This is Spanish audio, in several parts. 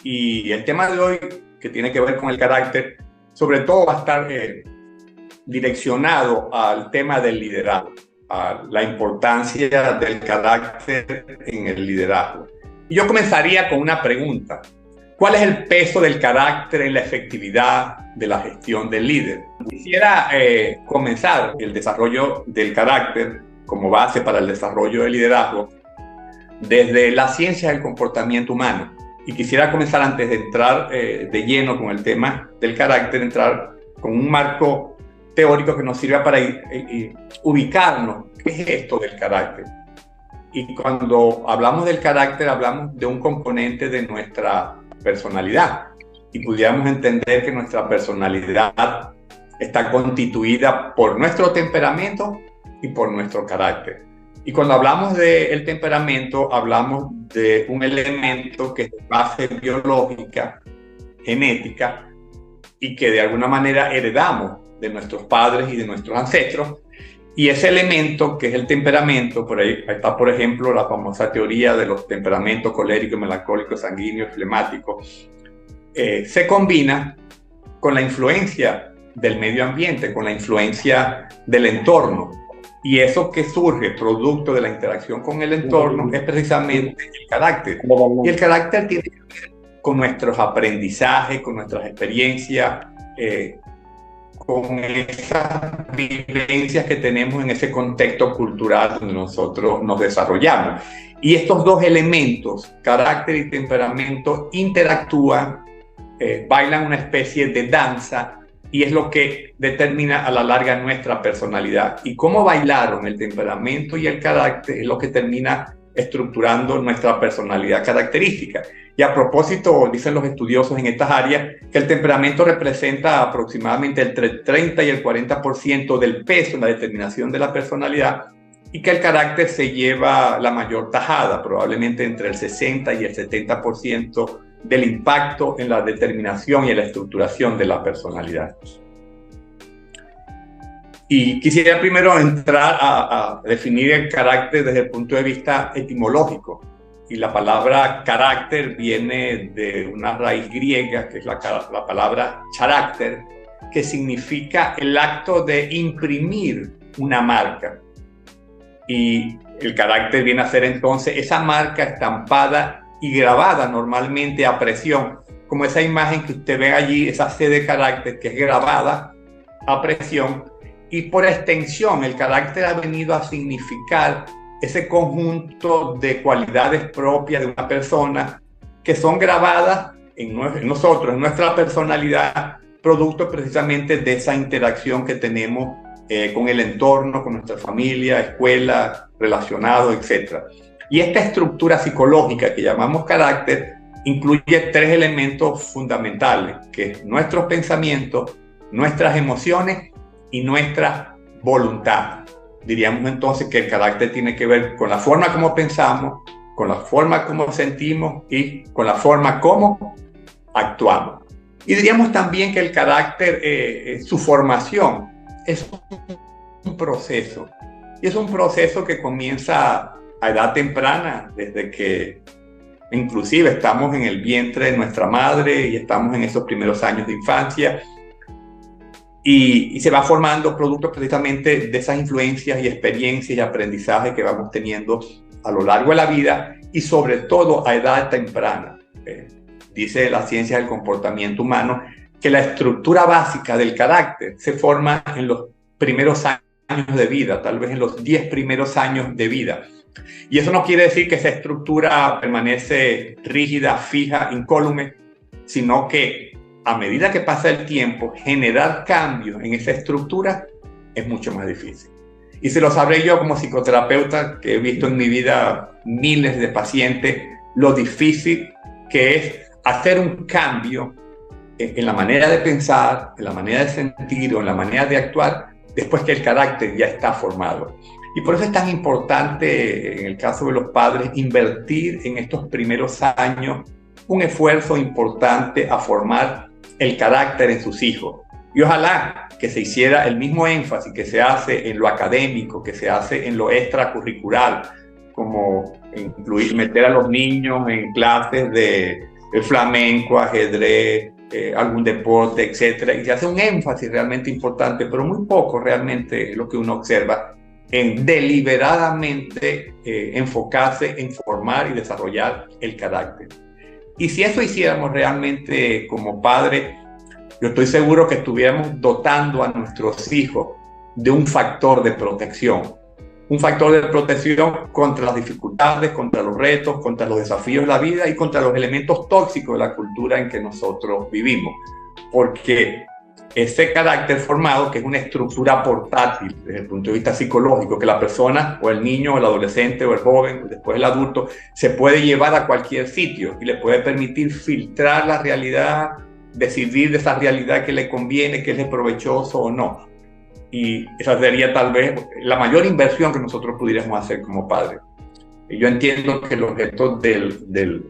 Y el tema de hoy, que tiene que ver con el carácter, sobre todo va a estar direccionado al tema del liderazgo, a la importancia del carácter en el liderazgo. Y yo comenzaría con una pregunta. ¿Cuál es el peso del carácter en la efectividad de la gestión del líder? Quisiera comenzar el desarrollo del carácter como base para el desarrollo del liderazgo desde la ciencia del comportamiento humano. Y quisiera comenzar, antes de entrar de lleno con el tema del carácter, entrar con un marco teórico que nos sirva para ubicarnos. ¿Qué es esto del carácter? Y cuando hablamos del carácter, hablamos de un componente de nuestra personalidad. Y pudiéramos entender que nuestra personalidad está constituida por nuestro temperamento y por nuestro carácter. Y cuando hablamos del temperamento, hablamos de un elemento que es de base biológica, genética, y que de alguna manera heredamos de nuestros padres y de nuestros ancestros. Y ese elemento, que es el temperamento, por ahí está, por ejemplo, la famosa teoría de los temperamentos colérico, melancólico, sanguíneo y flemático, se combina con la influencia del medio ambiente, con la influencia del entorno. Y eso que surge producto de la interacción con el entorno es precisamente el carácter. Y el carácter tiene que ver con nuestros aprendizajes, con nuestras experiencias, con esas vivencias que tenemos en ese contexto cultural donde nosotros nos desarrollamos. Y estos dos elementos, carácter y temperamento, interactúan, bailan una especie de danza, y es lo que determina a la larga nuestra personalidad. Y cómo bailaron el temperamento y el carácter es lo que termina estructurando nuestra personalidad característica. Y a propósito, dicen los estudiosos en estas áreas, que el temperamento representa aproximadamente entre el 30 y el 40% del peso en la determinación de la personalidad, y que el carácter se lleva la mayor tajada, probablemente entre el 60 y el 70% del impacto en la determinación y en la estructuración de la personalidad. Y quisiera primero entrar a definir el carácter desde el punto de vista etimológico. Y la palabra carácter viene de una raíz griega, que es la palabra charácter, que significa el acto de imprimir una marca. Y el carácter viene a ser entonces esa marca estampada y grabada normalmente a presión, como esa imagen que usted ve allí, esa C de carácter que es grabada a presión. Y por extensión, el carácter ha venido a significar ese conjunto de cualidades propias de una persona que son grabadas en nosotros, en nuestra personalidad, producto precisamente de esa interacción que tenemos con el entorno, con nuestra familia, escuela, relacionado, etc. Y esta estructura psicológica que llamamos carácter incluye tres elementos fundamentales, que es nuestros pensamientos, nuestras emociones y nuestra voluntad. Diríamos entonces que el carácter tiene que ver con la forma como pensamos, con la forma como sentimos y con la forma como actuamos. Y diríamos también que el carácter, su formación, es un proceso. Y es un proceso que comienza a edad temprana, desde que inclusive estamos en el vientre de nuestra madre y estamos en esos primeros años de infancia. Y se va formando producto precisamente de esas influencias y experiencias y aprendizajes que vamos teniendo a lo largo de la vida y sobre todo a edad temprana. Dice la ciencia del comportamiento humano que la estructura básica del carácter se forma en los primeros años de vida, tal vez en los 10 primeros años de vida. Y eso no quiere decir que esa estructura permanece rígida, fija, incólume, sino que a medida que pasa el tiempo, generar cambios en esa estructura es mucho más difícil. Y se lo sabré yo como psicoterapeuta, que he visto en mi vida miles de pacientes, lo difícil que es hacer un cambio en la manera de pensar, en la manera de sentir o en la manera de actuar después que el carácter ya está formado. Y por eso es tan importante, en el caso de los padres, invertir en estos primeros años un esfuerzo importante a formar el carácter en sus hijos. Y ojalá que se hiciera el mismo énfasis que se hace en lo académico, que se hace en lo extracurricular, como incluir, meter a los niños en clases de el flamenco, ajedrez, algún deporte, etcétera, y se hace un énfasis realmente importante, pero muy poco realmente lo que uno observa en deliberadamente enfocarse en formar y desarrollar el carácter. Y si eso hiciéramos realmente como padres, yo estoy seguro que estuviéramos dotando a nuestros hijos de un factor de protección. Un factor de protección contra las dificultades, contra los retos, contra los desafíos de la vida y contra los elementos tóxicos de la cultura en que nosotros vivimos. Porque ese carácter formado, que es una estructura portátil desde el punto de vista psicológico, que la persona o el niño o el adolescente o el joven, después el adulto, se puede llevar a cualquier sitio y le puede permitir filtrar la realidad, decidir de esa realidad que le conviene, que es provechoso o no. Y esa sería tal vez la mayor inversión que nosotros pudiéramos hacer como padres. Y yo entiendo que el objeto de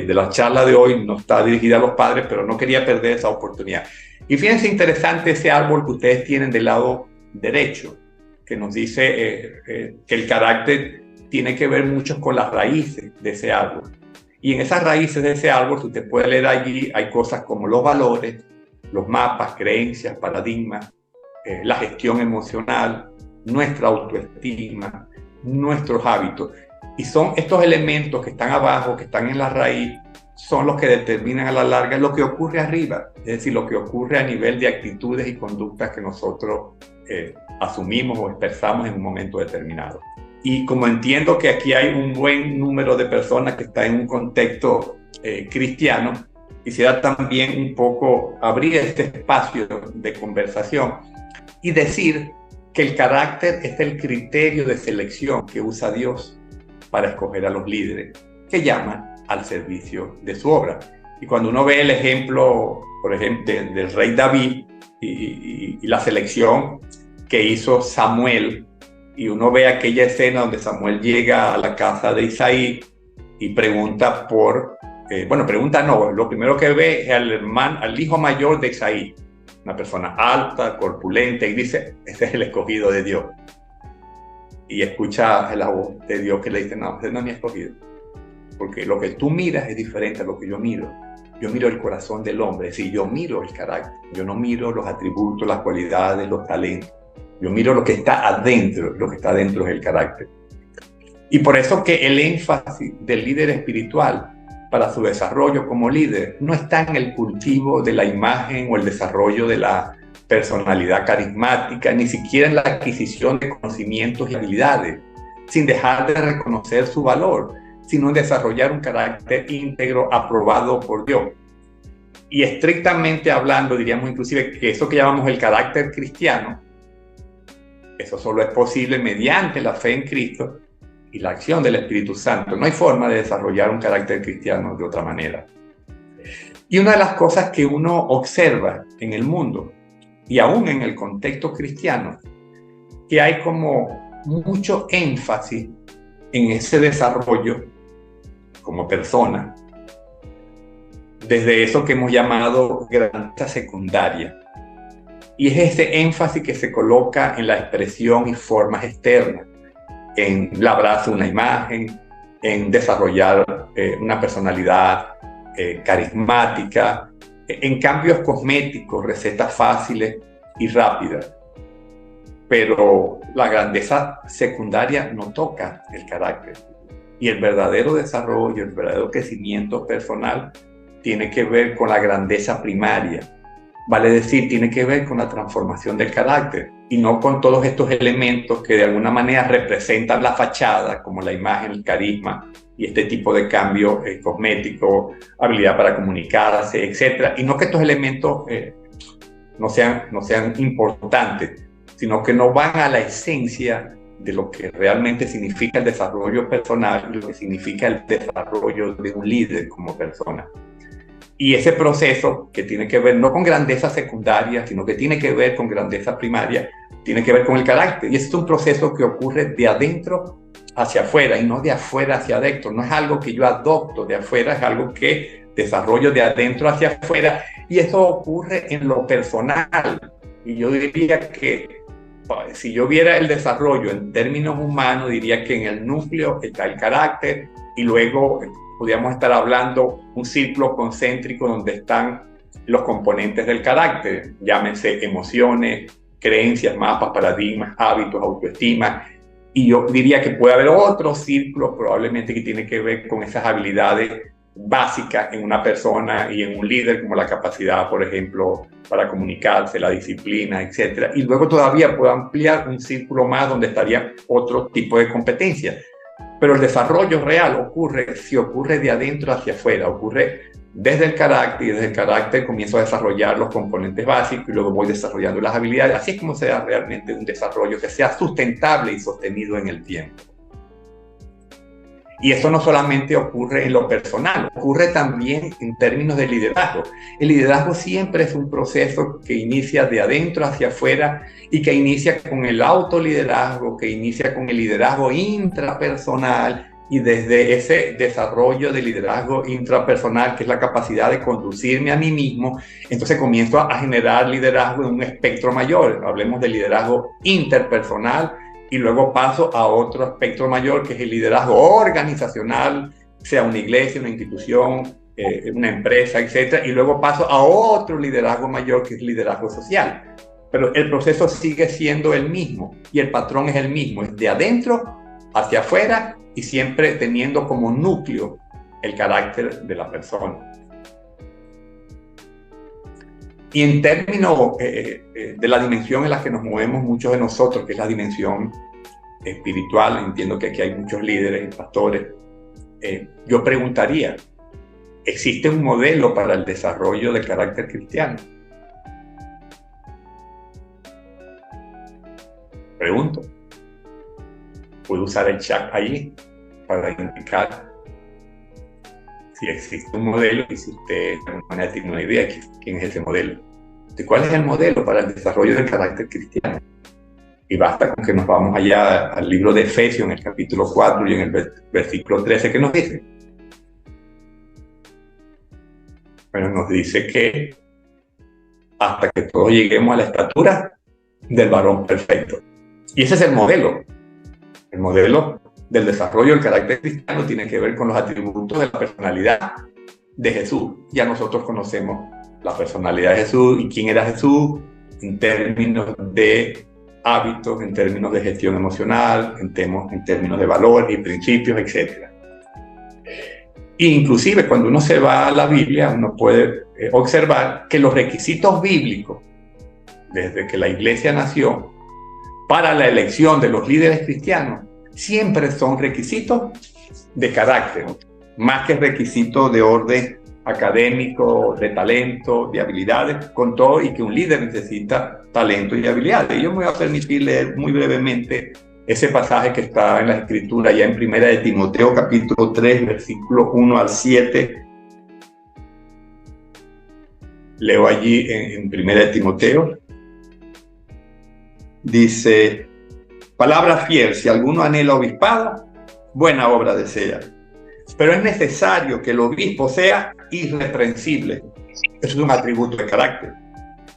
la charla de hoy no está dirigida a los padres, pero no quería perder esa oportunidad. Y fíjense interesante ese árbol que ustedes tienen del lado derecho, que nos dice que el carácter tiene que ver mucho con las raíces de ese árbol. Y en esas raíces de ese árbol, si usted puede leer allí, hay cosas como los valores, los mapas, creencias, paradigmas, la gestión emocional, nuestra autoestima, nuestros hábitos. Y son estos elementos que están abajo, que están en la raíz, son los que determinan a la larga lo que ocurre arriba, es decir, lo que ocurre a nivel de actitudes y conductas que nosotros asumimos o expresamos en un momento determinado. Y como entiendo que aquí hay un buen número de personas que están en un contexto cristiano, quisiera también un poco abrir este espacio de conversación y decir que el carácter es el criterio de selección que usa Dios para escoger a los líderes, que llaman al servicio de su obra. Y cuando uno ve el ejemplo, por ejemplo, del rey David y la selección que hizo Samuel, y uno ve aquella escena donde Samuel llega a la casa de Isaí y pregunta por, pregunta no, lo primero que ve es al hijo mayor de Isaí, una persona alta, corpulenta, y dice, ese es el escogido de Dios. Y escucha la voz de Dios que le dice, no, ese no es mi escogido. Porque lo que tú miras es diferente a lo que yo miro. Yo miro el corazón del hombre, es decir, yo miro el carácter. Yo no miro los atributos, las cualidades, los talentos. Yo miro lo que está adentro, lo que está adentro es el carácter. Y por eso que el énfasis del líder espiritual para su desarrollo como líder no está en el cultivo de la imagen o el desarrollo de la personalidad carismática, ni siquiera en la adquisición de conocimientos y habilidades, sin dejar de reconocer su valor, sino en desarrollar un carácter íntegro aprobado por Dios. Y estrictamente hablando, diríamos inclusive que eso que llamamos el carácter cristiano, eso solo es posible mediante la fe en Cristo y la acción del Espíritu Santo. No hay forma de desarrollar un carácter cristiano de otra manera. Y una de las cosas que uno observa en el mundo, y aún en el contexto cristiano, que hay como mucho énfasis en ese desarrollo como persona, desde eso que hemos llamado grandeza secundaria. Y es ese énfasis que se coloca en la expresión y formas externas, en labrarse una imagen, en desarrollar una personalidad carismática, en cambios cosméticos, recetas fáciles y rápidas. Pero la grandeza secundaria no toca el carácter. Y el verdadero desarrollo, el verdadero crecimiento personal tiene que ver con la grandeza primaria. Vale decir, tiene que ver con la transformación del carácter y no con todos estos elementos que de alguna manera representan la fachada, como la imagen, el carisma y este tipo de cambio cosmético, habilidad para comunicarse, etc. Y no que estos elementos no sean importantes, sino que no van a la esencia de lo que realmente significa el desarrollo personal y lo que significa el desarrollo de un líder como persona. Y ese proceso que tiene que ver no con grandeza secundaria, sino que tiene que ver con grandeza primaria, tiene que ver con el carácter. Y ese es un proceso que ocurre de adentro hacia afuera y no de afuera hacia adentro. No es algo que yo adopto de afuera, es algo que desarrollo de adentro hacia afuera. Y eso ocurre en lo personal. Y yo diría que si yo viera el desarrollo en términos humanos, diría que en el núcleo está el carácter y luego podríamos estar hablando un círculo concéntrico donde están los componentes del carácter, llámense emociones, creencias, mapas, paradigmas, hábitos, autoestima. Y yo diría que puede haber otro círculo probablemente que tiene que ver con esas habilidades básicas en una persona y en un líder, como la capacidad, por ejemplo, para comunicarse, la disciplina, etc. Y luego todavía puedo ampliar un círculo más donde estaría otro tipo de competencias. Pero el desarrollo real ocurre de adentro hacia afuera, ocurre desde el carácter, y desde el carácter comienzo a desarrollar los componentes básicos y luego voy desarrollando las habilidades. Así es como se da realmente un desarrollo que sea sustentable y sostenido en el tiempo. Y eso no solamente ocurre en lo personal, ocurre también en términos de liderazgo. El liderazgo siempre es un proceso que inicia de adentro hacia afuera y que inicia con el autoliderazgo, que inicia con el liderazgo intrapersonal, y desde ese desarrollo de liderazgo intrapersonal, que es la capacidad de conducirme a mí mismo, entonces comienzo a generar liderazgo en un espectro mayor. Hablemos de liderazgo interpersonal, y luego paso a otro aspecto mayor, que es el liderazgo organizacional, sea una iglesia, una institución, una empresa, etc. Y luego paso a otro liderazgo mayor, que es el liderazgo social. Pero el proceso sigue siendo el mismo y el patrón es el mismo, es de adentro hacia afuera y siempre teniendo como núcleo el carácter de la persona. Y en términos de la dimensión en la que nos movemos muchos de nosotros, que es la dimensión espiritual, entiendo que aquí hay muchos líderes y pastores, yo preguntaría, ¿existe un modelo para el desarrollo del carácter cristiano? Pregunto. Puedo usar el chat allí para indicar si existe un modelo y si usted de alguna manera tiene una idea de quién es ese modelo. ¿De cuál es el modelo para el desarrollo del carácter cristiano? Y basta con que nos vamos allá al libro de Efesios, en el capítulo 4 y en el versículo 13, ¿qué nos dice? Bueno, nos dice que hasta que todos lleguemos a la estatura del varón perfecto. Y ese es el modelo. El modelo del desarrollo del carácter cristiano tiene que ver con los atributos de la personalidad de Jesús. Ya nosotros conocemos la personalidad de Jesús y quién era Jesús en términos de hábitos, en términos de gestión emocional, en términos de valores y principios, etc. Inclusive cuando uno se va a la Biblia, uno puede observar que los requisitos bíblicos, desde que la iglesia nació, para la elección de los líderes cristianos, siempre son requisitos de carácter, más que requisitos de orden académico, de talento, de habilidades, con todo y que un líder necesita talento y habilidades. Y yo me voy a permitir leer muy brevemente ese pasaje que está en la Escritura, ya en Primera de Timoteo, capítulo 3, versículos 1 al 7. Leo allí en Primera de Timoteo. Dice: palabra fiel, si alguno anhela obispado, buena obra desea. Pero es necesario que el obispo sea irreprensible. Eso es un atributo de carácter.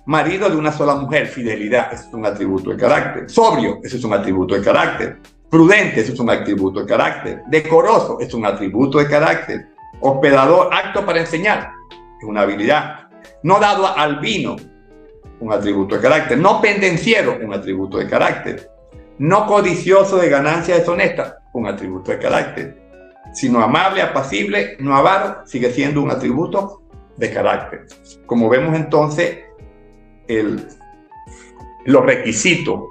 Marido de una sola mujer, fidelidad, eso es un atributo de carácter. Sobrio, eso es un atributo de carácter. Prudente, eso es un atributo de carácter. Decoroso, es un atributo de carácter. Hospedador, apto para enseñar, es una habilidad. No dado al vino, un atributo de carácter. No pendenciero, un atributo de carácter. No codicioso de ganancias deshonestas, un atributo de carácter. Sino amable, apacible, no avaro, sigue siendo un atributo de carácter. Como vemos entonces, los requisitos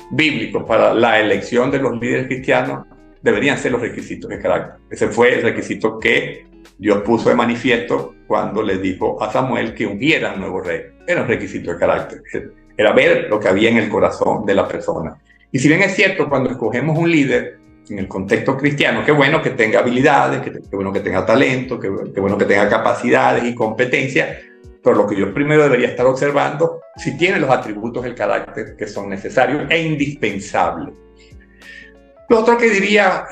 bíblicos para la elección de los líderes cristianos deberían ser los requisitos de carácter. Ese fue el requisito que Dios puso de manifiesto cuando le dijo a Samuel que ungiera al nuevo rey. Era un requisito de carácter. Era ver lo que había en el corazón de la persona. Y si bien es cierto, cuando escogemos un líder en el contexto cristiano, qué bueno que tenga habilidades, qué bueno que tenga talento, qué bueno que tenga capacidades y competencias, pero lo que yo primero debería estar observando, si tiene los atributos del carácter que son necesarios e indispensables. Lo otro que diría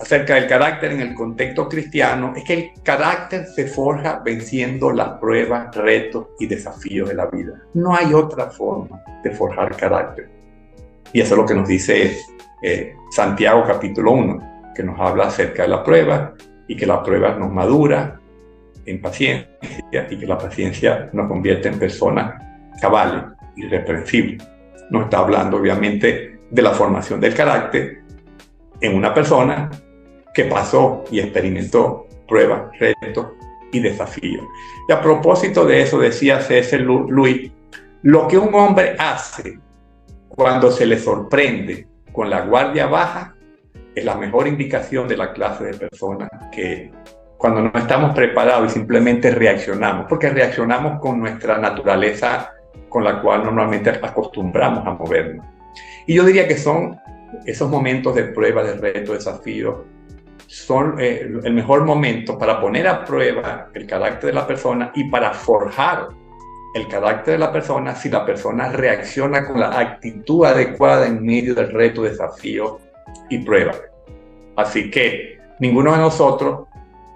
acerca del carácter en el contexto cristiano es que el carácter se forja venciendo las pruebas, retos y desafíos de la vida. No hay otra forma de forjar carácter. Y eso es lo que nos dice Santiago capítulo 1, que nos habla acerca de la prueba y que la prueba nos madura en paciencia y que la paciencia nos convierte en personas cabales, irreprensibles. Nos está hablando obviamente de la formación del carácter en una persona que pasó y experimentó pruebas, retos y desafíos. Y a propósito de eso decía C.S. Lewis, lo que un hombre hace cuando se le sorprende con la guardia baja es la mejor indicación de la clase de personas que cuando no estamos preparados y simplemente reaccionamos, porque reaccionamos con nuestra naturaleza con la cual normalmente acostumbramos a movernos. Y yo diría que son esos momentos de prueba, de reto, de desafío, son el mejor momento para poner a prueba el carácter de la persona y para forjar el carácter de la persona si la persona reacciona con la actitud adecuada en medio del reto, desafío y prueba. Así que ninguno de nosotros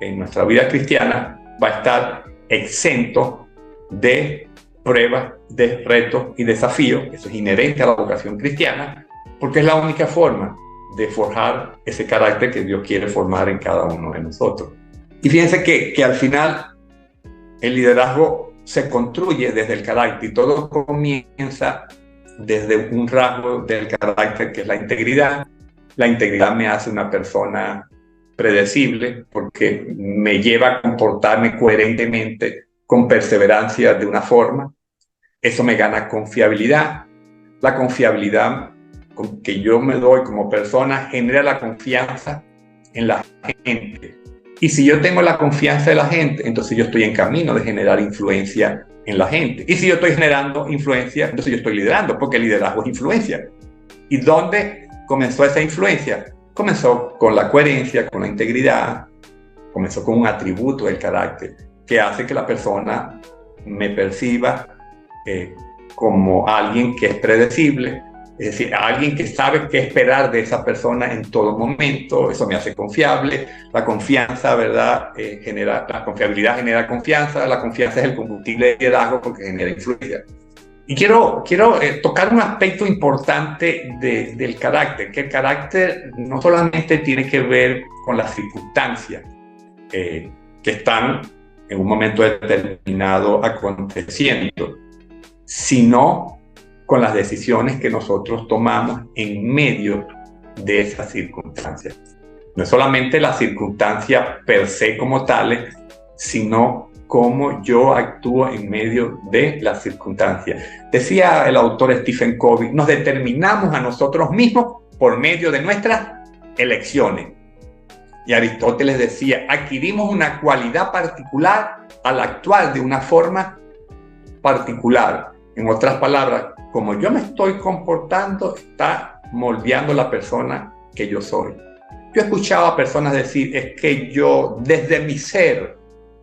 en nuestra vida cristiana va a estar exento de pruebas, de retos y desafíos. Eso es inherente a la vocación cristiana, porque es la única forma de forjar ese carácter que Dios quiere formar en cada uno de nosotros. Y fíjense que al final el liderazgo se construye desde el carácter y todo comienza desde un rasgo del carácter que es la integridad. La integridad me hace una persona predecible porque me lleva a comportarme coherentemente, con perseverancia de una forma. Eso me gana confiabilidad. La confiabilidad que yo me doy como persona genera la confianza en la gente. Y si yo tengo la confianza de la gente, entonces yo estoy en camino de generar influencia en la gente. Y si yo estoy generando influencia, entonces yo estoy liderando, porque el liderazgo es influencia. ¿Y dónde comenzó esa influencia? Comenzó con la coherencia, con la integridad, comenzó con un atributo del carácter que hace que la persona me perciba como alguien que es predecible, es decir, alguien que sabe qué esperar de esa persona en todo momento. Eso me hace confiable. La confianza, ¿verdad? La confiabilidad genera confianza. La confianza es el combustible de liderazgo porque genera influencia. Y quiero tocar un aspecto importante del carácter, que el carácter no solamente tiene que ver con las circunstancias que están en un momento determinado aconteciendo, sino con las decisiones que nosotros tomamos en medio de esas circunstancias. No es solamente las circunstancias per se como tales, sino cómo yo actúo en medio de las circunstancias. Decía el autor Stephen Covey, nos determinamos a nosotros mismos por medio de nuestras elecciones. Y Aristóteles decía, adquirimos una cualidad particular al actuar de una forma particular. En otras palabras, como yo me estoy comportando, está moldeando la persona que yo soy. Yo he escuchado a personas decir, es que yo, desde mi ser,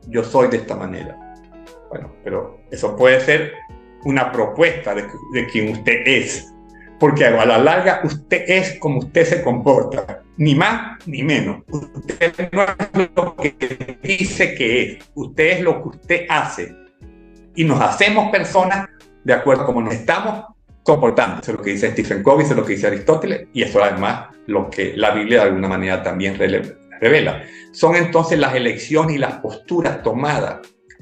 yo soy de esta manera. Bueno, pero eso puede ser una propuesta de quien usted es. Porque a la larga, usted es como usted se comporta. Ni más ni menos. Usted no es lo que dice que es. Usted es lo que usted hace. Y nos hacemos personas de acuerdo a cómo nos estamos comportando. Eso es lo que dice Stephen Covey, eso es lo que dice Aristóteles, y eso además lo que la Biblia de alguna manera también revela. Son entonces las elecciones y las posturas tomadas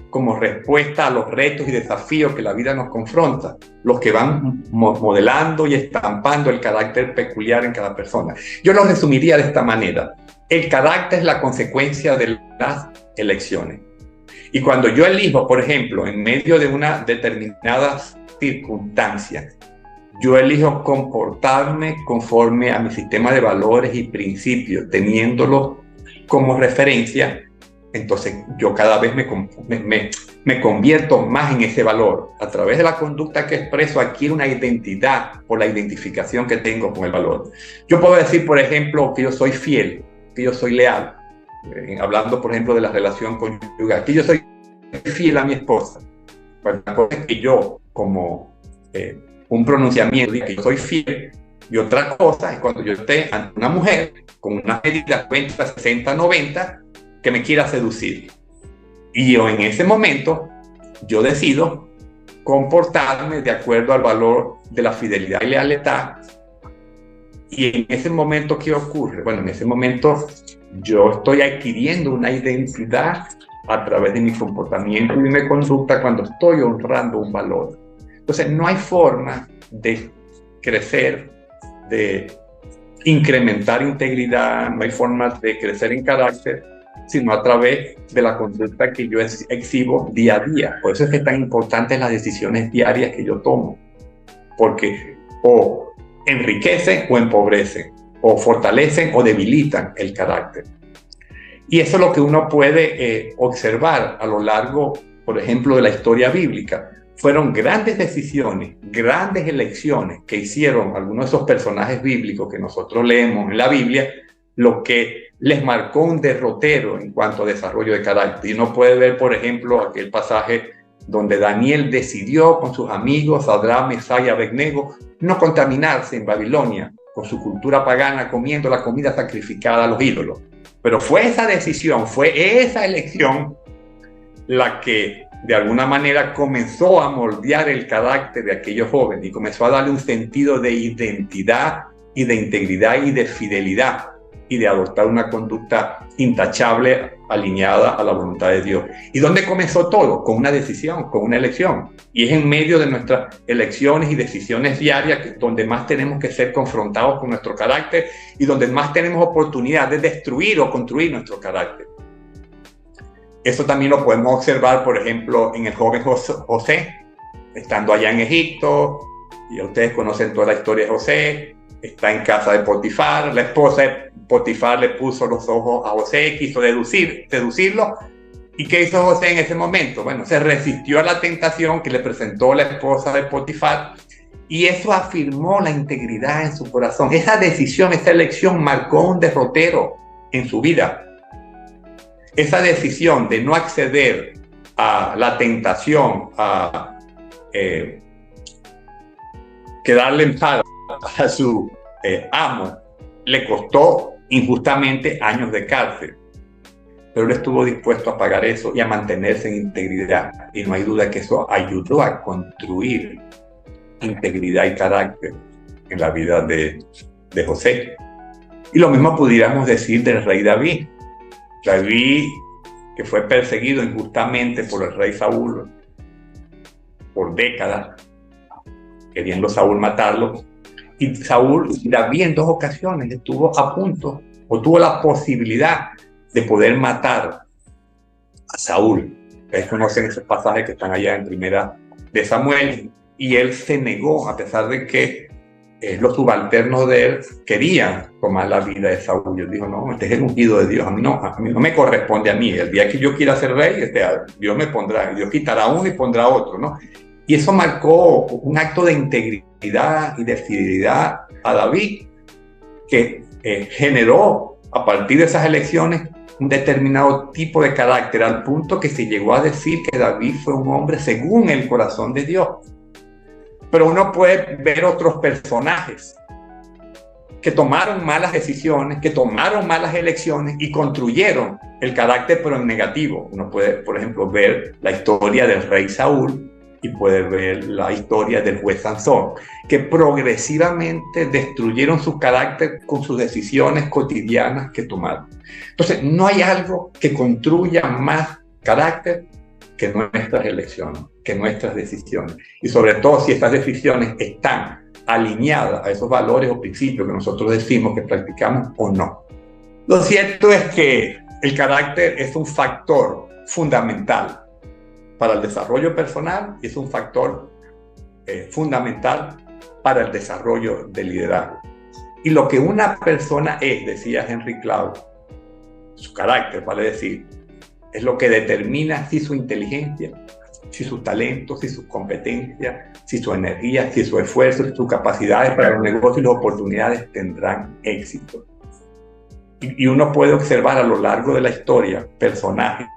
como respuesta a los retos y desafíos que la vida nos confronta, los que van modelando y estampando el carácter peculiar en cada persona. Yo lo resumiría de esta manera. El carácter es la consecuencia de las elecciones. Y cuando yo elijo, por ejemplo, en medio de una determinada circunstancia, yo elijo comportarme conforme a mi sistema de valores y principios, teniéndolo como referencia, entonces yo cada vez me convierto más en ese valor. A través de la conducta que expreso, adquiero una identidad por la identificación que tengo con el valor. Yo puedo decir, por ejemplo, que yo soy fiel, que yo soy leal. Hablando, por ejemplo, de la relación conyugal, que yo soy fiel a mi esposa. Bueno, una cosa es que yo, como un pronunciamiento, diga que yo soy fiel, y otra cosa es cuando yo esté ante una mujer con una medida 50, 60, 90, que me quiera seducir. Y yo en ese momento, yo decido comportarme de acuerdo al valor de la fidelidad y lealtad. Y en ese momento, ¿qué ocurre? Bueno, en ese momento Yo estoy adquiriendo una identidad a través de mi comportamiento y de mi conducta cuando estoy honrando un valor. Entonces, no hay forma de crecer, de incrementar integridad, no hay forma de crecer en carácter, sino a través de la conducta que yo exhibo día a día. Por eso es que es tan importante las decisiones diarias que yo tomo, porque o enriquecen o empobrecen, o fortalecen o debilitan el carácter. Y eso es lo que uno puede observar a lo largo, por ejemplo, de la historia bíblica. Fueron grandes decisiones, grandes elecciones que hicieron algunos de esos personajes bíblicos que nosotros leemos en la Biblia, lo que les marcó un derrotero en cuanto a desarrollo de carácter. Y uno puede ver, por ejemplo, aquel pasaje donde Daniel decidió con sus amigos, Sadrach, Mesach y Abednego, no contaminarse en Babilonia con su cultura pagana comiendo la comida sacrificada a los ídolos. Pero fue esa decisión, fue esa elección la que de alguna manera comenzó a moldear el carácter de aquellos jóvenes y comenzó a darle un sentido de identidad y de integridad y de fidelidad y de adoptar una conducta intachable alineada a la voluntad de Dios. ¿Y dónde comenzó todo? Con una decisión, con una elección. Y es en medio de nuestras elecciones y decisiones diarias que, donde más tenemos que ser confrontados con nuestro carácter y donde más tenemos oportunidad de destruir o construir nuestro carácter. Eso también lo podemos observar, por ejemplo, en el joven José, estando allá en Egipto, y ustedes conocen toda la historia de José, está en casa de Potifar, la esposa de Potifar le puso los ojos a José, quiso seducirlo. ¿Y qué hizo José en ese momento? Bueno, se resistió a la tentación que le presentó la esposa de Potifar y eso afirmó la integridad en su corazón. Esa decisión, esa elección marcó un derrotero en su vida. Esa decisión de no acceder a la tentación, a quedarle en paz a su amo, le costó injustamente años de cárcel. Pero él estuvo dispuesto a pagar eso y a mantenerse en integridad. Y no hay duda que eso ayudó a construir integridad y carácter en la vida de José. Y lo mismo pudiéramos decir del rey David. David, que fue perseguido injustamente por el rey Saúl por décadas, queriendo Saúl matarlo. Y David en 2 ocasiones estuvo a punto o tuvo la posibilidad de poder matar a Saúl. Ustedes conocen esos pasajes que están allá en Primera de Samuel, y él se negó a pesar de que los subalternos de él querían tomar la vida de Saúl. Y él dijo, no, este es el ungido de Dios, a mí no me corresponde a mí. El día que yo quiera ser rey, Dios me pondrá, Dios quitará uno y pondrá otro, ¿no? Y eso marcó un acto de integridad y de fidelidad a David, que generó a partir de esas elecciones un determinado tipo de carácter, al punto que se llegó a decir que David fue un hombre según el corazón de Dios. Pero uno puede ver otros personajes que tomaron malas decisiones, que tomaron malas elecciones y construyeron el carácter, pero en negativo. Uno puede, por ejemplo, ver la historia del rey Saúl y puede ver la historia del juez Sansón, que progresivamente destruyeron su carácter con sus decisiones cotidianas que tomaron. Entonces, no hay algo que construya más carácter que nuestras elecciones, que nuestras decisiones. Y sobre todo si estas decisiones están alineadas a esos valores o principios que nosotros decimos que practicamos o no. Lo cierto es que el carácter es un factor fundamental para el desarrollo personal y es un factor fundamental para el desarrollo del liderazgo. Y lo que una persona es, decía Henry Cloud, su carácter, vale decir, es lo que determina si su inteligencia, si sus talentos, si sus competencias, si su energía, si su esfuerzo, si sus capacidades para los negocios y las oportunidades tendrán éxito. Y uno puede observar a lo largo de la historia personajes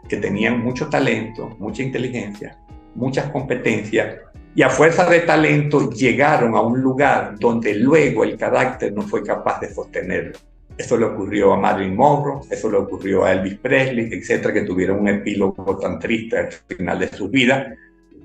que tenían mucho talento, mucha inteligencia, muchas competencias, y a fuerza de talento llegaron a un lugar donde luego el carácter no fue capaz de sostenerlo. Eso le ocurrió a Marilyn Monroe, eso le ocurrió a Elvis Presley, etcétera, que tuvieron un epílogo tan triste al final de su vida,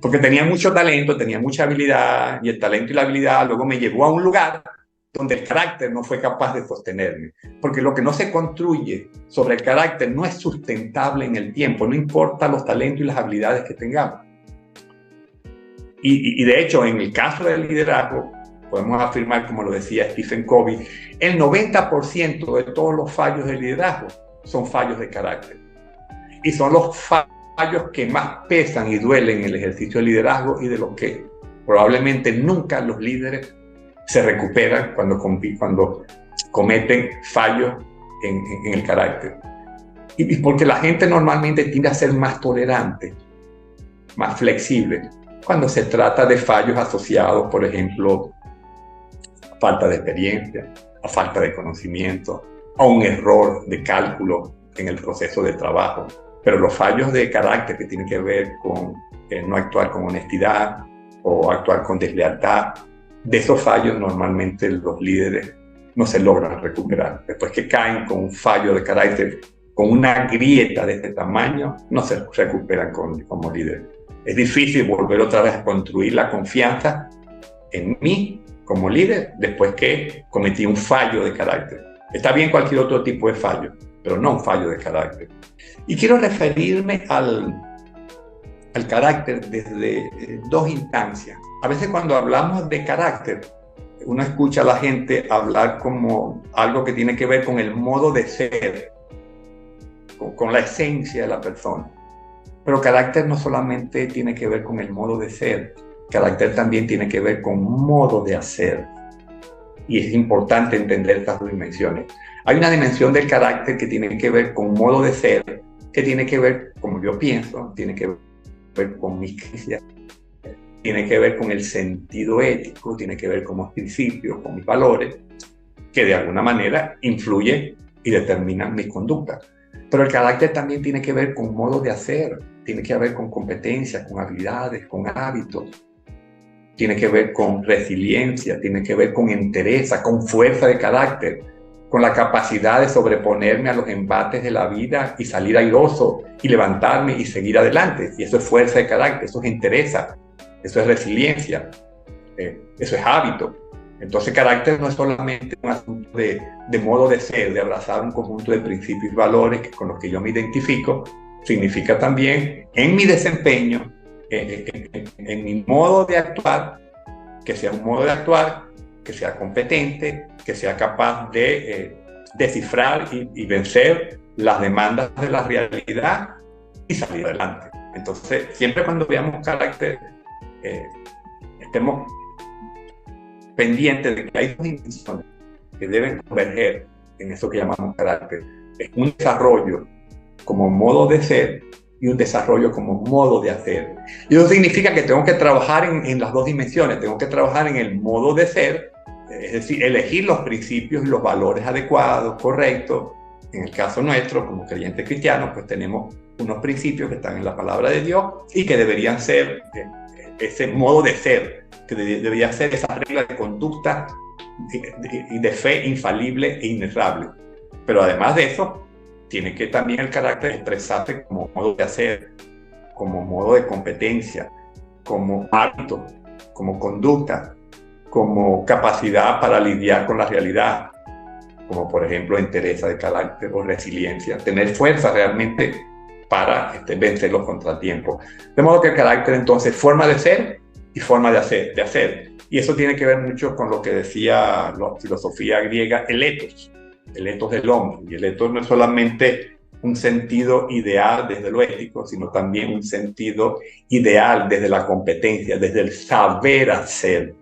porque tenía mucho talento, tenía mucha habilidad, y el talento y la habilidad luego me llevó a un lugar donde el carácter no fue capaz de sostenerme. Porque lo que no se construye sobre el carácter no es sustentable en el tiempo, no importa los talentos y las habilidades que tengamos. Y de hecho, en el caso del liderazgo, podemos afirmar, como lo decía Stephen Covey, el 90% de todos los fallos del liderazgo son fallos de carácter. Y son los fallos que más pesan y duelen en el ejercicio del liderazgo y de los que probablemente nunca los líderes se recuperan cuando cometen fallos en el carácter. Y porque la gente normalmente tiende a ser más tolerante, más flexible, cuando se trata de fallos asociados, por ejemplo, a falta de experiencia, a falta de conocimiento, a un error de cálculo en el proceso de trabajo. Pero los fallos de carácter que tienen que ver con no actuar con honestidad o actuar con deslealtad, de esos fallos normalmente los líderes no se logran recuperar. Después que caen con un fallo de carácter, con una grieta de este tamaño, no se recuperan como líderes. Es difícil volver otra vez a construir la confianza en mí como líder después que cometí un fallo de carácter. Está bien cualquier otro tipo de fallo, pero no un fallo de carácter. Y quiero referirme al carácter desde dos instancias. A veces cuando hablamos de carácter, uno escucha a la gente hablar como algo que tiene que ver con el modo de ser, con la esencia de la persona. Pero carácter no solamente tiene que ver con el modo de ser, carácter también tiene que ver con modo de hacer. Y es importante entender estas dos dimensiones. Hay una dimensión del carácter que tiene que ver con modo de ser, que tiene que ver, como yo pienso, tiene que ver con mis creencias, tiene que ver con el sentido ético, tiene que ver con mis principios, con mis valores, que de alguna manera influyen y determinan mis conductas. Pero el carácter también tiene que ver con modo de hacer, tiene que ver con competencias, con habilidades, con hábitos, tiene que ver con resiliencia, tiene que ver con entereza, con fuerza de carácter, con la capacidad de sobreponerme a los embates de la vida y salir airoso y levantarme y seguir adelante. Y eso es fuerza de carácter, eso es entereza, eso es resiliencia, eso es hábito. Entonces, carácter no es solamente un asunto de modo de ser, de abrazar un conjunto de principios y valores con los que yo me identifico. Significa también en mi desempeño, en mi modo de actuar, que sea un modo de actuar, que sea competente, que sea capaz de descifrar y vencer las demandas de la realidad y salir adelante. Entonces, siempre cuando veamos carácter, estemos pendientes de que hay dos dimensiones que deben converger en eso que llamamos carácter. Es un desarrollo como modo de ser y un desarrollo como modo de hacer. Y eso significa que tengo que trabajar en las dos dimensiones. Tengo que trabajar en el modo de ser, es decir, elegir los principios y los valores adecuados, correctos. En el caso nuestro, como creyentes cristianos, pues tenemos unos principios que están en la palabra de Dios y que deberían ser ese modo de ser, que debería ser esa regla de conducta y de fe infalible e inefable. Pero además de eso, tiene que también el carácter expresarse como modo de hacer, como modo de competencia, como hábito, como conducta, como capacidad para lidiar con la realidad, como por ejemplo entereza de carácter o resiliencia, tener fuerza realmente para vencer los contratiempos. De modo que el carácter entonces forma de ser y forma de hacer. Y eso tiene que ver mucho con lo que decía la filosofía griega, el ethos del hombre. Y el ethos no es solamente un sentido ideal desde lo ético, sino también un sentido ideal desde la competencia, desde el saber hacer.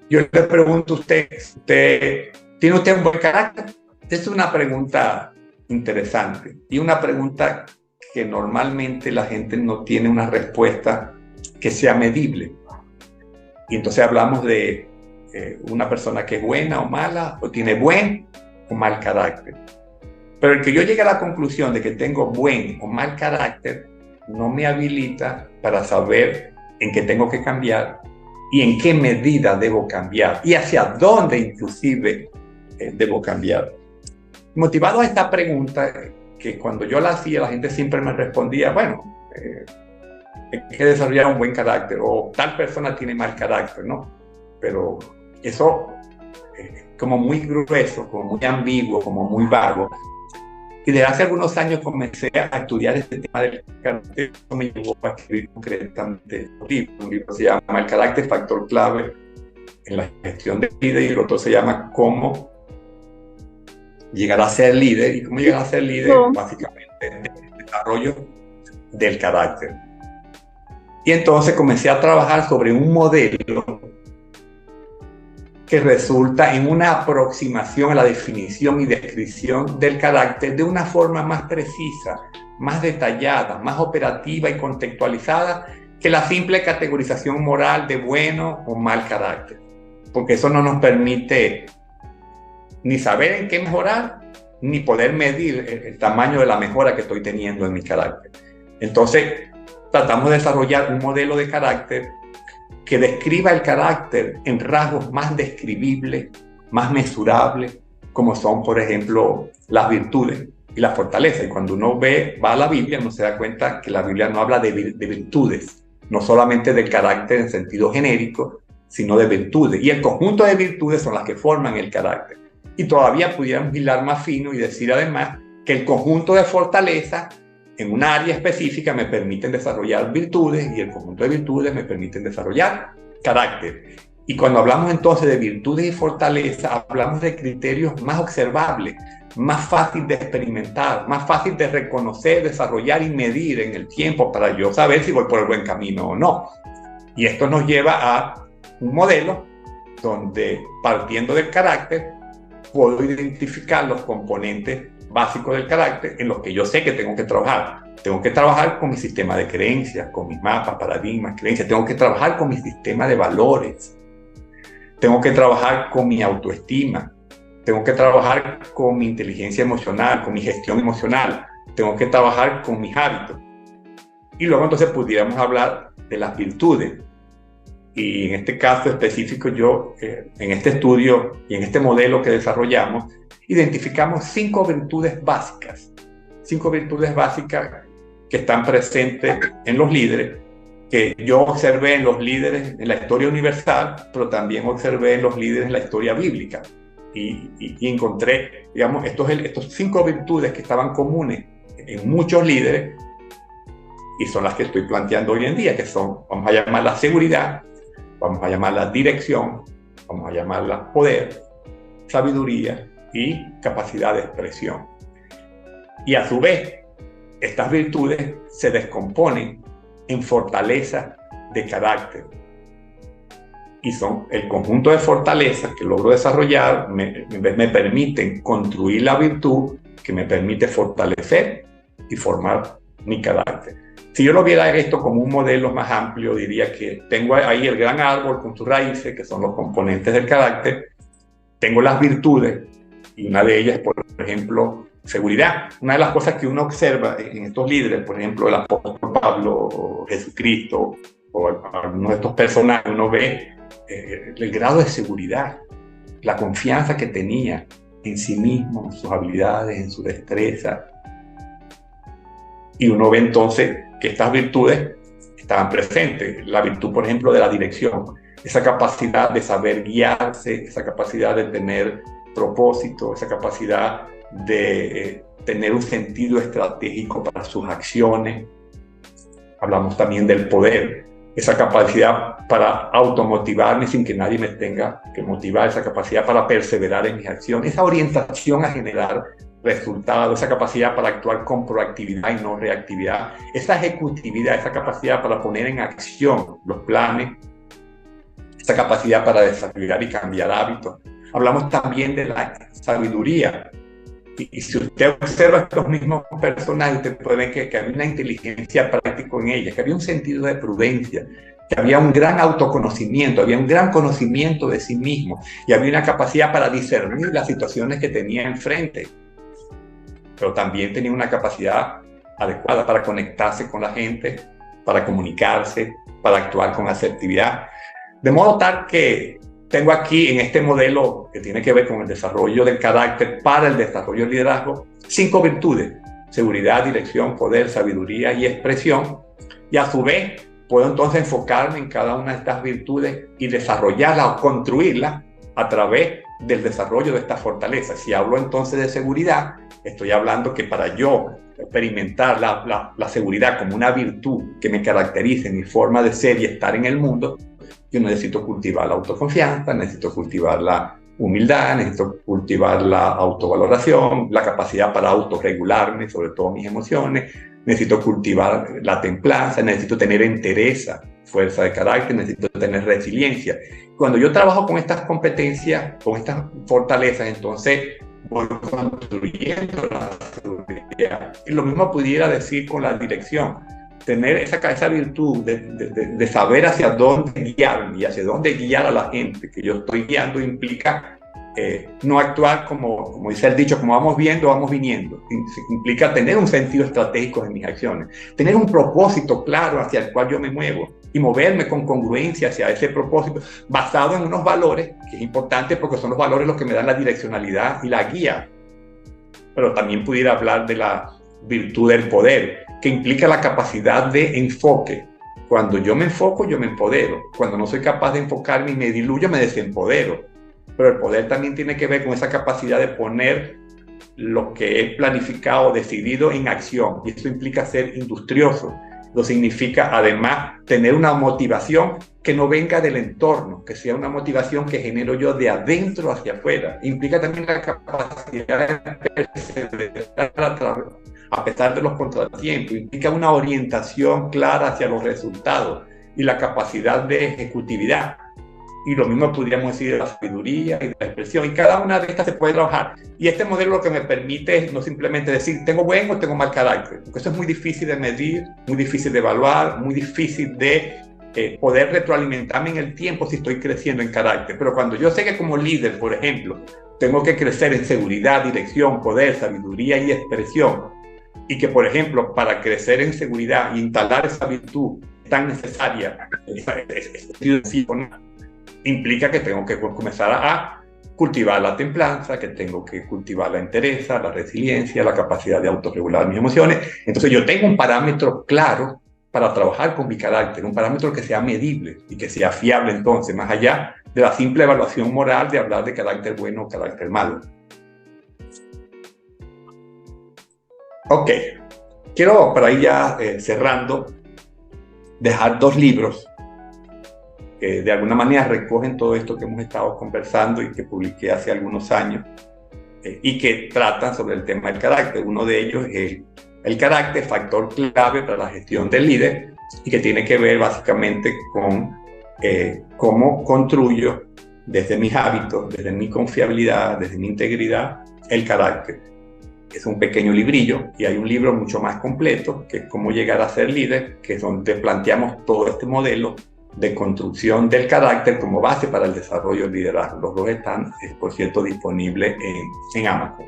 Yo le pregunto a usted, ¿tiene usted un buen carácter? Es una pregunta interesante y una pregunta que normalmente la gente no tiene una respuesta que sea medible. Y entonces hablamos de una persona que es buena o mala, o tiene buen o mal carácter. Pero el que yo llegue a la conclusión de que tengo buen o mal carácter no me habilita para saber en qué tengo que cambiar y en qué medida debo cambiar y hacia dónde inclusive debo cambiar. Motivado a esta pregunta, que cuando yo la hacía la gente siempre me respondía, bueno, hay que desarrollar un buen carácter o tal persona tiene mal carácter, ¿no? Pero eso como muy grueso, como muy ambiguo, como muy vago. Y desde hace algunos años comencé a estudiar este tema del carácter. Eso me llevó a escribir concretamente un libro. Un libro se llama El carácter, factor clave en la gestión de líder, y el otro se llama Cómo llegar a ser líder. Y cómo llegar a ser líder, básicamente, el desarrollo del carácter. Y entonces comencé a trabajar sobre un modelo que resulta en una aproximación a la definición y descripción del carácter de una forma más precisa, más detallada, más operativa y contextualizada que la simple categorización moral de bueno o mal carácter, porque eso no nos permite ni saber en qué mejorar, ni poder medir el tamaño de la mejora que estoy teniendo en mi carácter. Entonces, tratamos de desarrollar un modelo de carácter que describa el carácter en rasgos más describibles, más mesurables, como son, por ejemplo, las virtudes y la fortaleza. Y cuando uno va a la Biblia, uno se da cuenta que la Biblia no habla de virtudes, no solamente del carácter en sentido genérico, sino de virtudes. Y el conjunto de virtudes son las que forman el carácter. Y todavía pudiéramos hilar más fino y decir además que el conjunto de fortaleza en un área específica me permiten desarrollar virtudes, y el conjunto de virtudes me permiten desarrollar carácter. Y cuando hablamos entonces de virtudes y fortaleza, hablamos de criterios más observables, más fácil de experimentar, más fácil de reconocer, desarrollar y medir en el tiempo para yo saber si voy por el buen camino o no. Y esto nos lleva a un modelo donde, partiendo del carácter, puedo identificar los componentes básicos del carácter en los que yo sé que tengo que trabajar. Tengo que trabajar con mi sistema de creencias, con mis mapas, paradigmas, creencias. Tengo que trabajar con mi sistema de valores. Tengo que trabajar con mi autoestima. Tengo que trabajar con mi inteligencia emocional, con mi gestión emocional. Tengo que trabajar con mis hábitos. Y luego entonces pudiéramos hablar de las virtudes. Y en este caso específico yo, en este estudio y en este modelo que desarrollamos, identificamos 5 virtudes básicas. 5 virtudes básicas que están presentes en los líderes, que yo observé en los líderes en la historia universal, pero también observé en los líderes en la historia bíblica. Y encontré, digamos, estos 5 virtudes que estaban comunes en muchos líderes, y son las que estoy planteando hoy en día, que son, vamos a llamarla seguridad, vamos a llamarla dirección, vamos a llamarla poder, sabiduría y capacidad de expresión. Y a su vez, estas virtudes se descomponen en fortaleza de carácter. Y son el conjunto de fortalezas que logro desarrollar, me permiten construir la virtud que me permite fortalecer y formar mi carácter. Si yo lo viera esto como un modelo más amplio, diría que tengo ahí el gran árbol con sus raíces, que son los componentes del carácter. Tengo las virtudes, y una de ellas, por ejemplo, seguridad. Una de las cosas que uno observa en estos líderes, por ejemplo, el apóstol Pablo, o Jesucristo, o algunos de estos personajes, uno ve el grado de seguridad, la confianza que tenía en sí mismo, en sus habilidades, en su destreza. Y uno ve entonces que estas virtudes estaban presentes. La virtud, por ejemplo, de la dirección, esa capacidad de saber guiarse, esa capacidad de tener propósito, esa capacidad de tener un sentido estratégico para sus acciones. Hablamos también del poder, esa capacidad para automotivarme sin que nadie me tenga que motivar, esa capacidad para perseverar en mis acciones, esa orientación a generar resultados, esa capacidad para actuar con proactividad y no reactividad, esa ejecutividad, esa capacidad para poner en acción los planes, esa capacidad para desarrollar y cambiar hábitos. Hablamos también de la sabiduría. Y si usted observa estos mismos personajes, usted puede ver que había una inteligencia práctica en ellas, que había un sentido de prudencia, que había un gran autoconocimiento, había un gran conocimiento de sí mismo, y había una capacidad para discernir las situaciones que tenía enfrente. Pero también tenía una capacidad adecuada para conectarse con la gente, para comunicarse, para actuar con asertividad. De modo tal que tengo aquí en este modelo que tiene que ver con el desarrollo del carácter para el desarrollo del liderazgo 5 virtudes: seguridad, dirección, poder, sabiduría y expresión. Y a su vez puedo entonces enfocarme en cada una de estas virtudes y desarrollarlas o construirlas a través del desarrollo de estas fortalezas. Si hablo entonces de seguridad, estoy hablando que para yo experimentar la seguridad como una virtud que me caracterice en mi forma de ser y estar en el mundo, yo necesito cultivar la autoconfianza, necesito cultivar la humildad, necesito cultivar la autovaloración, la capacidad para autorregularme, sobre todo mis emociones, necesito cultivar la templanza, necesito tener entereza, fuerza de carácter, necesito tener resiliencia. Cuando yo trabajo con estas competencias, con estas fortalezas, entonces voy construyendo la seguridad. Y lo mismo pudiera decir con la dirección. Tener esa virtud de saber hacia dónde guiarme y hacia dónde guiar a la gente que yo estoy guiando implica no actuar como dice el dicho, como vamos viendo, vamos viniendo. Implica tener un sentido estratégico en mis acciones, tener un propósito claro hacia el cual yo me muevo y moverme con congruencia hacia ese propósito basado en unos valores, que es importante porque son los valores los que me dan la direccionalidad y la guía. Pero también pudiera hablar de la virtud del poder, que implica la capacidad de enfoque. Cuando yo me enfoco, yo me empodero. Cuando no soy capaz de enfocarme y me diluyo, me desempodero. Pero el poder también tiene que ver con esa capacidad de poner lo que he planificado, decidido en acción. Y eso implica ser industrioso. Eso significa, además, tener una motivación que no venga del entorno, que sea una motivación que genero yo de adentro hacia afuera. Implica también la capacidad de perseverar a pesar de los contratiempos. Implica una orientación clara hacia los resultados y la capacidad de ejecutividad. Y lo mismo podríamos decir de la sabiduría y de la expresión. Y cada una de estas se puede trabajar. Y este modelo lo que me permite es no simplemente decir tengo buen o tengo mal carácter, porque eso es muy difícil de medir, muy difícil de evaluar, muy difícil de poder retroalimentarme en el tiempo si estoy creciendo en carácter. Pero cuando yo sé que como líder, por ejemplo, tengo que crecer en seguridad, dirección, poder, sabiduría y expresión, y que, por ejemplo, para crecer en seguridad e instalar esa virtud tan necesaria, implica que tengo que comenzar a cultivar la templanza, que tengo que cultivar la entereza, la resiliencia, la capacidad de autorregular mis emociones. Entonces yo tengo un parámetro claro para trabajar con mi carácter, un parámetro que sea medible y que sea fiable entonces, más allá de la simple evaluación moral de hablar de carácter bueno o carácter malo. Ok, quiero para ir ya cerrando, dejar 2 libros que de alguna manera recogen todo esto que hemos estado conversando y que publiqué hace algunos años y que tratan sobre el tema del carácter. Uno de ellos es el carácter, factor clave para la gestión del líder, y que tiene que ver básicamente con cómo construyo desde mis hábitos, desde mi confiabilidad, desde mi integridad, el carácter. Es un pequeño librillo, y hay un libro mucho más completo que es Cómo llegar a ser líder, que es donde planteamos todo este modelo de construcción del carácter como base para el desarrollo del liderazgo. Los 2 están, por cierto, disponibles en Amazon.